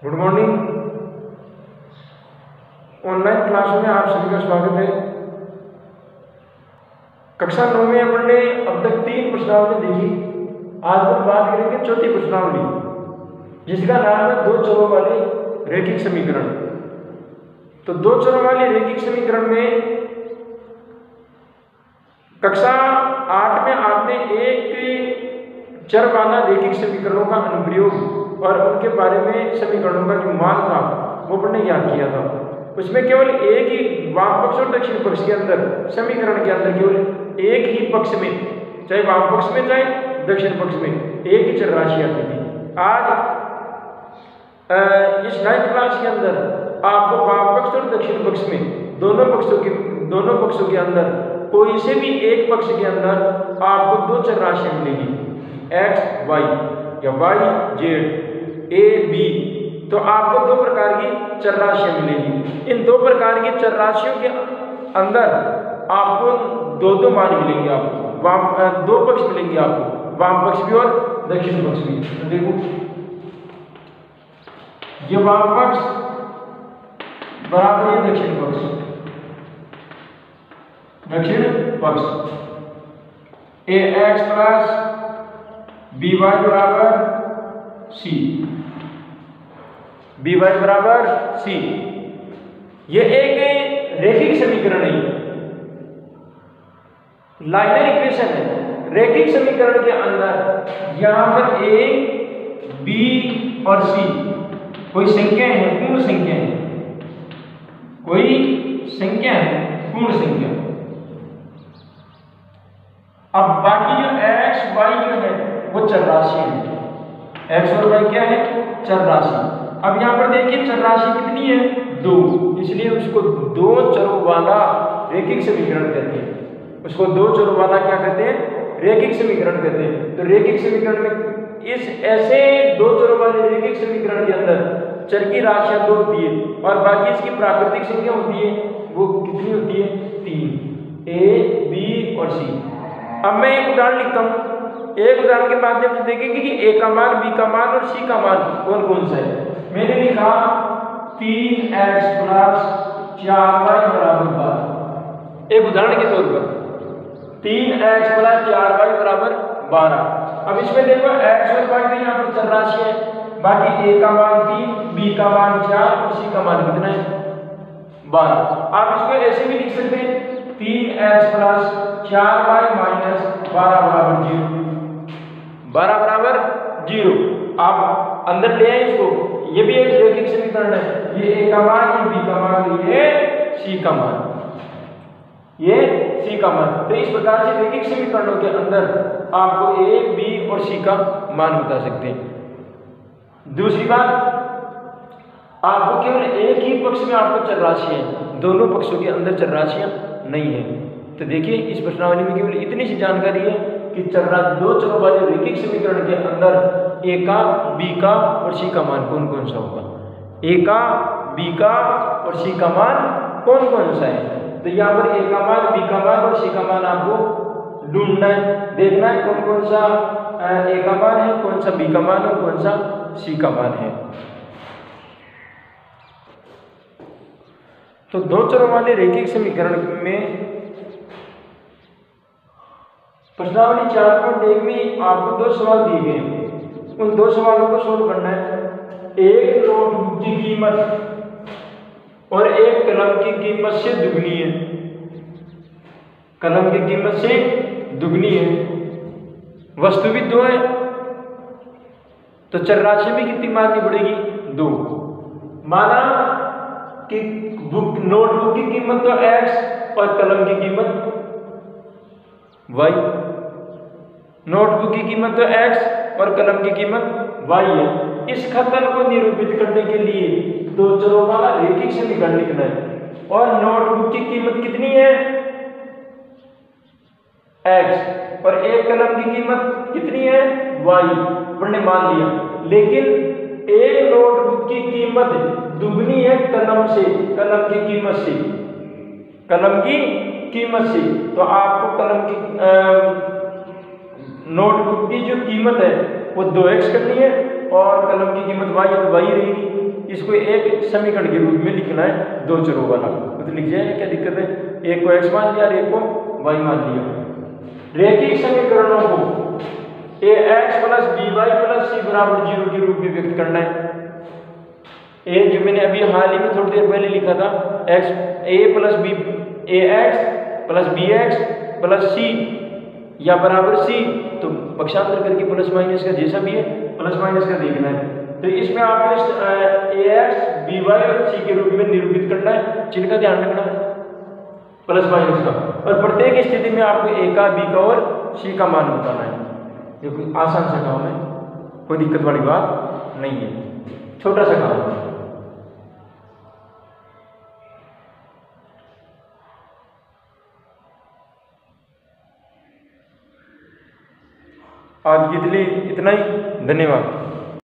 Good morning. Online class में आप सभी का स्वागत है। कक्षा 9 में हमने अब तक 3 प्रश्नावली देखी। आज हम बात करेंगे चौथी प्रश्नावली, जिसका नाम है दो चरों वाले रैखिक समीकरण। तो दो चरों वाले रैखिक समीकरण में कक्षा 8 में आपने एक चर वाला रैखिक समीकरणों का अनुप्रयोग और उनके बारे में समीकरणों का जो मान था वो हमने याद किया था। उसमें केवल एक ही वाम पक्ष और दक्षिण पक्ष के अंदर, समीकरण के अंदर केवल एक ही पक्ष में, चाहे वाम पक्ष में चाहे दक्षिण पक्ष में, एक ही चर राशि आती थी। आज इस 9th क्लास के अंदर आपको वाम पक्ष और दक्षिण पक्ष में दोनों पक्षों के अंदर कोई से भी एक पक्ष के अंदर आपको दो चर राशियां मिलेगी, x y या y z a b। तो आपको दो प्रकार की चर राशियां मिलेगी। इन दो प्रकार की चर राशियों के अंदर आपको दो मान मिलेंगे। आपको दो पक्ष मिलेंगे, आपको वाम पक्ष भी और दक्षिण पक्ष भी। तो देखो, ये वाम पक्ष बराबर है दक्षिण पक्ष, ax प्लस by बराबर c। ये एक रैखिक समीकरण है, लाइनर इक्वेशन है। रैखिक समीकरण के अंदर यहां पर a, b और c कोई संख्या है, पूर्ण संख्या है, पूर्ण संख्या। अब बाकी जो x y जो है वो चर राशि है। x और y क्या है? चर राशि। अब यहाँ पर देखिए चर राशि कितनी है? 2, इसलिए उसको दो चरों वाला रैखिक समीकरण कहते हैं। उसको दो चरों वाला क्या कहते हैं? रैखिक समीकरण कहते हैं। तो रैखिक समीकरण में इस ऐसे दो चरों वाले रैखिक समीकरण के अंदर चर की राशियां 2 होती है और बाकी इसकी प्राकृतिक संख्या होती है, वो कितनी होती है? 3, a b और c। अब मैं एक उदाहरण लिखता हूँ। एक उदाहरण के माध्यम से देखेंगे कि a का मान, b का मान और c का मान कौन कौन सा है। मैंने लिखा 3x प्लस 4y बराबर 12। एक उदाहरण के तौर पर 3x प्लस 4y बराबर 12। अब इसमें देखो x और y तो यहाँ पर चर राशि है, बाकी a का मान 3, b का मान 4 और c का मान कितना है? 12। आप इसको ऐसे भी लिख सकते हैं 3x प्लस 4y माइनस 12 बराबर 0। 12 बराबर 0। आप अंदर ले आए इसको, ये भी एक रैखिक समीकरण है। ये a का मान, ये b का मान, ये c का मान, ये c का मान। तो इस प्रकार से रैखिक समीकरणों के अंदर आपको a, b और c का मान बता सकते हैं। दूसरी बात, आपको केवल एक ही पक्ष में आपको चर राशि है, दोनों पक्षों के अंदर चर राशियां नहीं है। तो देखिए इस प्रश्नावली में केवल इतनी सी जानकारी है कि दो चरों वाले रैखिक समीकरण के अंदर a का, b का और c का मान कौन कौन सा होगा। a का, b का और c का मान कौन कौन सा है। तो यहाँ पर a का मान, b का मान और c का मान आपको ढूंढना है, देखना है कौन कौन सा a का मान है, कौन सा b का मान और कौन सा c का मान है। तो दो चरों वाले रैखिक समीकरण में प्रश्नावली 4.1 में आपको दो सवाल दिए गए हैं। उन दो सवालों को सोल्व करना है। एक नोटबुक की कीमत और एक कलम की कीमत से दुगनी है। कलम की कीमत से दुगनी है, वस्तु भी 2 है, तो चर राशि भी कितनी माननी पड़ेगी? 2। माना कि नोटबुक की कीमत तो x और कलम की कीमत y। नोटबुक की कीमत तो x और कलम की कीमत y है। इस कथन को निरूपित करने के लिए दो चरों वाला रैखिक समीकरण लिखना है। और नोटबुक की कीमत कितनी है? x और एक कलम की कीमत कितनी है? y। हमने मान लिया, लेकिन एक नोटबुक की कीमत दुगनी है कलम की कीमत से। तो आपको कलम की नोटबुक की जो कीमत है वो 2x करनी है और कलम की कीमत y है तो y रहेगी। इसको एक समीकरण के रूप में लिखना है, दो चरों वाला, तो लिख जाए, क्या दिक्कत है। एक को x मान लिया और एक को y मान लिया। रैखिक समीकरणों को ax plus by plus c बराबर 0 के रूप में व्यक्त करना है। एक जो मैंने अभी हाल ही में थोड़ी देर पहले लिखा था, x a plus b ax plus bx plus c या बराबर c, तो पक्षांतर करके प्लस माइनस का जैसा भी है प्लस माइनस का देखना है। तो इसमें आपको ax by और c के रूप में निरूपित करना है, चिन्ह का ध्यान रखना है, प्लस माइनस का, और प्रत्येक स्थिति में आपको a का b का और c का मान बताना है। ये कोई आसान सा काम है, कोई दिक्कत वाली बात नहीं है, छोटा सा काम है। आज के लिए इतना ही, धन्यवाद।